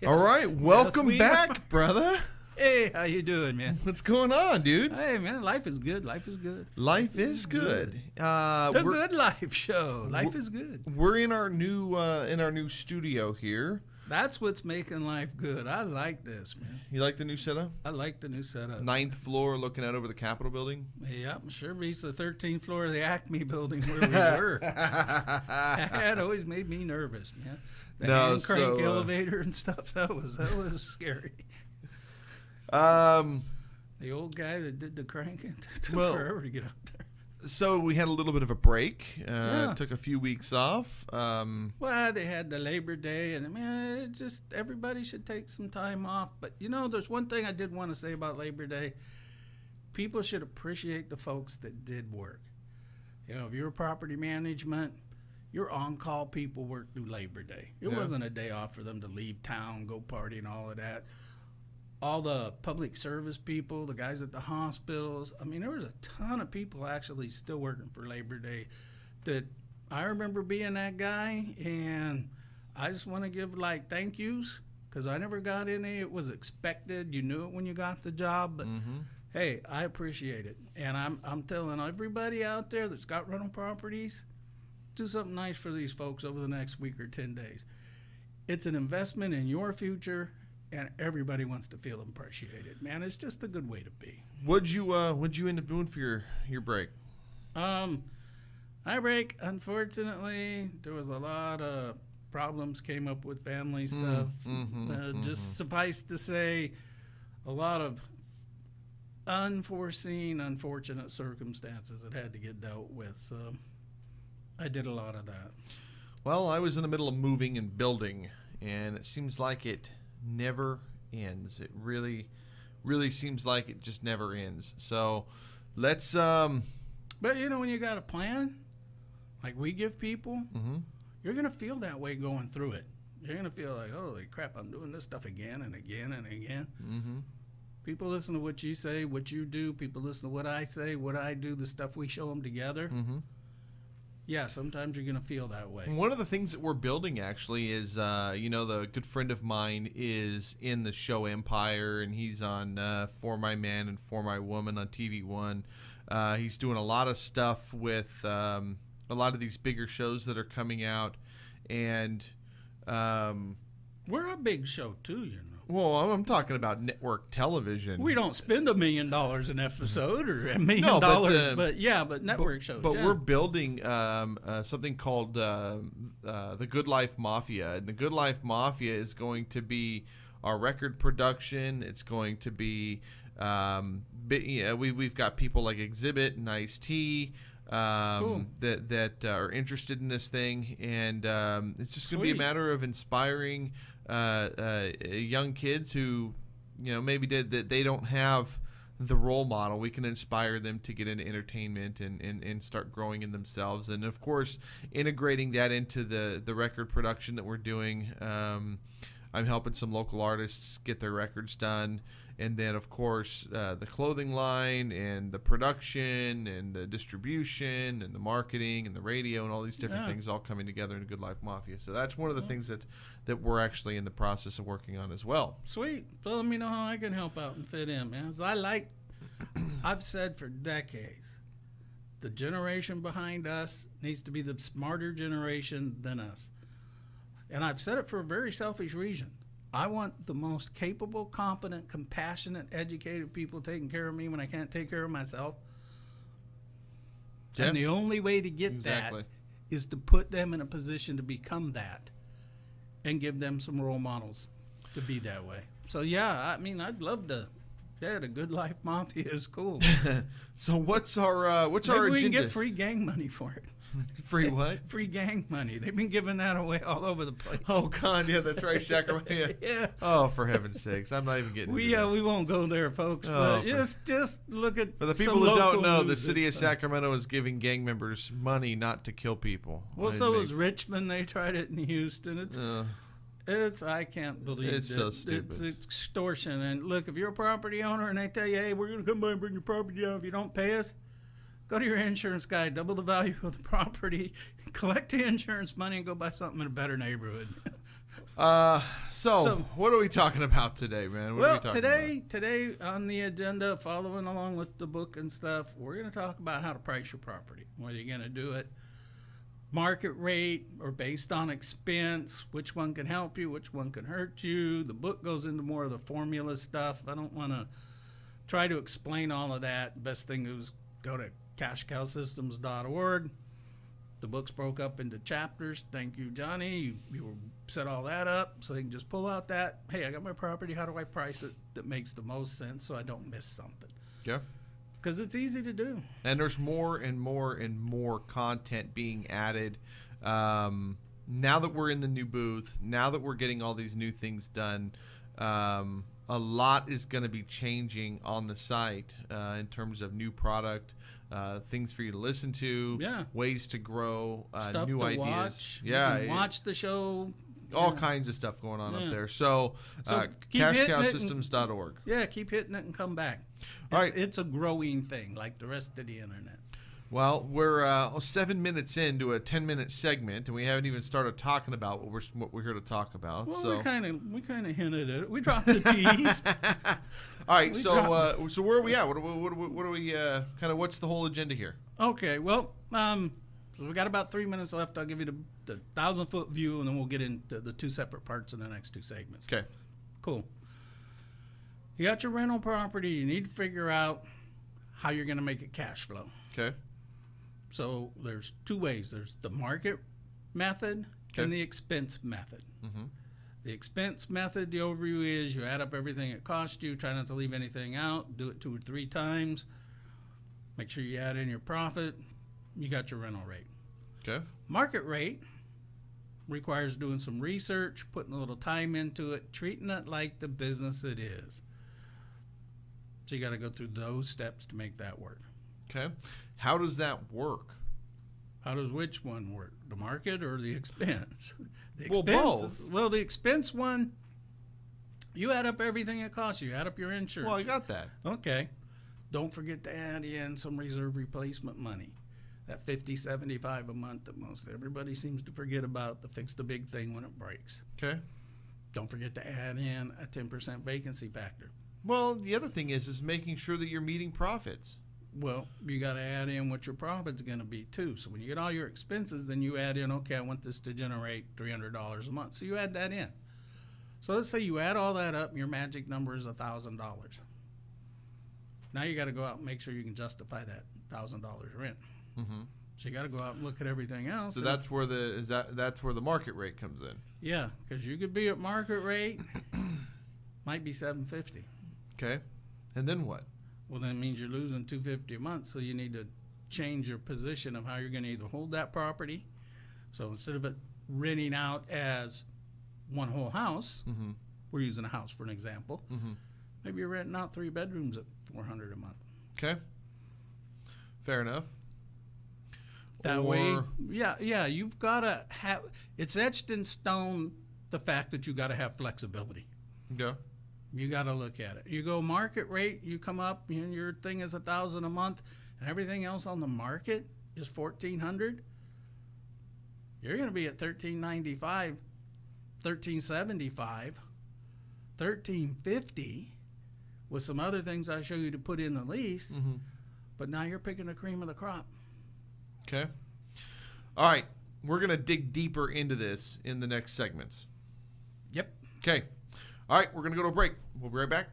All right, welcome we back, brother. Hey, how you doing, man? What's going on, dude? Hey, man, life is good. Life is good. Life is good. The Good Life Show. Life is good. We're in our new studio here. That's what's making life good. I like this, man. You like the new setup? I like the new setup. 9th floor, looking out over the Capitol building. Yeah, I'm sure beats the 13th floor of the Acme building where we were. That always made me nervous, man. The hand crank elevator and stuff. That was scary. The old guy that did the cranking took forever to get up there. So we had a little bit of a break. Took a few weeks off. Well, they had the Labor Day, and man, it just everybody should take some time off. But you know, there's one thing I did want to say about Labor Day. People should appreciate the folks that did work. You know, if you're property management, your on-call people worked through Labor Day. It wasn't a day off for them to leave town, go party, and all of that. All the public service people, the guys at the hospitals. I mean, there was a ton of people actually still working for Labor Day. That I remember being that guy, and I just want to give thank yous because I never got any. It was expected. You knew it when you got the job, but hey, I appreciate it. And I'm telling everybody out there that's got rental properties, do something nice for these folks over the next week or 10 days. It's an investment in your future. And everybody wants to feel appreciated, man. It's just a good way to be. What'd you end up doing for your break? My break, unfortunately, there was a lot of problems came up with family stuff. Just suffice to say, a lot of unforeseen, unfortunate circumstances that had to get dealt with. So I did a lot of that. Well, I was in the middle of moving and building, and it seems like it never ends. It really seems like it just never ends. So let's but you know, when you got a plan like we give people, you're gonna feel that way going through it. You're gonna feel like, holy crap, I'm doing this stuff again and again and again. People listen to what you say, what you do. People listen to what I say, what I do, the stuff we show them together. Yeah, sometimes you're going to feel that way. One of the things that we're building actually is, the good friend of mine is in the show Empire, and he's on For My Man and For My Woman on TV1. He's doing a lot of stuff with a lot of these bigger shows that are coming out. And we're a big show, too, you know. Well, I'm talking about network television. We don't spend $1 million an episode or $1 million, but network shows. But we're building something called the Good Life Mafia, and the Good Life Mafia is going to be our record production. It's going to be we've got people like Exhibit and Ice-T that are interested in this thing, and it's just going to be a matter of inspiring young kids who, maybe they don't have the role model. We can inspire them to get into entertainment and start growing in themselves. And, of course, integrating that into the record production that we're doing. I'm helping some local artists get their records done. And then, of course, the clothing line and the production and the distribution and the marketing and the radio and all these different things all coming together in a Good Life Mafia. So that's one of the things that we're actually in the process of working on as well. Sweet. So let me know how I can help out and fit in, man. I've said for decades, the generation behind us needs to be the smarter generation than us. And I've said it for a very selfish reason. I want the most capable, competent, compassionate, educated people taking care of me when I can't take care of myself. Yeah. And the only way to get that is to put them in a position to become that and give them some role models to be that way. So, yeah, I mean, I'd love to. Yeah, the Good Life Mafia is cool. So what's our agenda? We can get free gang money for it. Free what? Free gang money. They've been giving that away all over the place. Oh, God, yeah, that's right, Sacramento. Yeah. Oh, for heaven's sakes. I'm not even getting into that. We won't go there, folks. But just look at For the people who don't know, the city of Sacramento is giving gang members money not to kill people. Well, so is Richmond. They tried it in Houston. I can't believe it's so stupid. It's extortion. And look, if you're a property owner and they tell you, hey, we're going to come by and bring your property down if you don't pay us, go to your insurance guy, double the value of the property, collect the insurance money, and go buy something in a better neighborhood. So what are we talking about today, man? What are we talking about? Today on the agenda, following along with the book and stuff, we're going to talk about how to price your property. Whether you're going to do it market rate or based on expense, which one can help you, which one can hurt you. The book goes into more of the formula stuff. I don't want to try to explain all of that. Best thing is go to cashcowsystems.org. The book's broke up into chapters. Thank you, Johnny. You set all that up so they can just pull out that, hey, I got my property. How do I price it that makes the most sense so I don't miss something? Yeah. Because it's easy to do. And there's more and more and more content being added. Now that we're in the new booth, now that we're getting all these new things done, a lot is going to be changing on the site in terms of new product, things for you to listen to, ways to grow, stuff new to ideas. Watch. Yeah, you can watch the show. All kinds of stuff going on up there. So cashcowsystems.org. Yeah, keep hitting it and come back. It's a growing thing like the rest of the internet. Well, we're 7 minutes into a 10-minute segment, and we haven't even started talking about what we're here to talk about. Well, so we kind of hinted at it. We dropped the T's. All right, so where are we at? What are we kind of? What's the whole agenda here? Okay, well, so we got about 3 minutes left. I'll give you the 1,000-foot view, and then we'll get into the two separate parts in the next two segments. Okay. Cool. You got your rental property. You need to figure out how you're going to make it cash flow. Okay. So there's two ways. There's the market method and the expense method. Mm-hmm. The expense method, the overview is you add up everything it cost you, try not to leave anything out, do it 2 or 3 times, make sure you add in your profit, you got your rental rate. Okay. Market rate requires doing some research, putting a little time into it, treating it like the business it is. So you got to go through those steps to make that work. Okay. How does that work? How does which one work? The market or the expense? Well, both. Well, the expense one, you add up everything it costs you. Add up your insurance. Well, I got that. Okay. Don't forget to add in some reserve replacement money. That $50, $75 a month that most everybody seems to forget about to fix the big thing when it breaks. Okay. Don't forget to add in a 10% vacancy factor. Well, the other thing is making sure that you're meeting profits. Well, you got to add in what your profit's going to be too. So when you get all your expenses, then you add in, okay, I want this to generate $300 a month. So you add that in. So let's say you add all that up and your magic number is $1,000. Now you got to go out and make sure you can justify that $1,000 rent. Mm-hmm. So you got to go out and look at everything else. So that's where that's where the market rate comes in. Yeah, because you could be at market rate, might be $750. Okay, and then what? Well, that means you're losing $250 a month. So you need to change your position of how you're going to either hold that property. So instead of it renting out as one whole house, mm-hmm. we're using a house for an example. Mm-hmm. Maybe you're renting out 3 bedrooms at $400 a month. Okay, fair enough. That way, yeah, you've got to have, it's etched in stone, the fact that you got to have flexibility. Yeah. You got to look at it. You go market rate, you come up, and your thing is $1,000 a month, and everything else on the market is $1,400. You're going to be at $1,395, $1,375, $1,350 with some other things I show you to put in the lease. Mm-hmm. But now you're picking the cream of the crop. Okay. All right. We're going to dig deeper into this in the next segments. Yep. Okay. All right. We're going to go to a break. We'll be right back.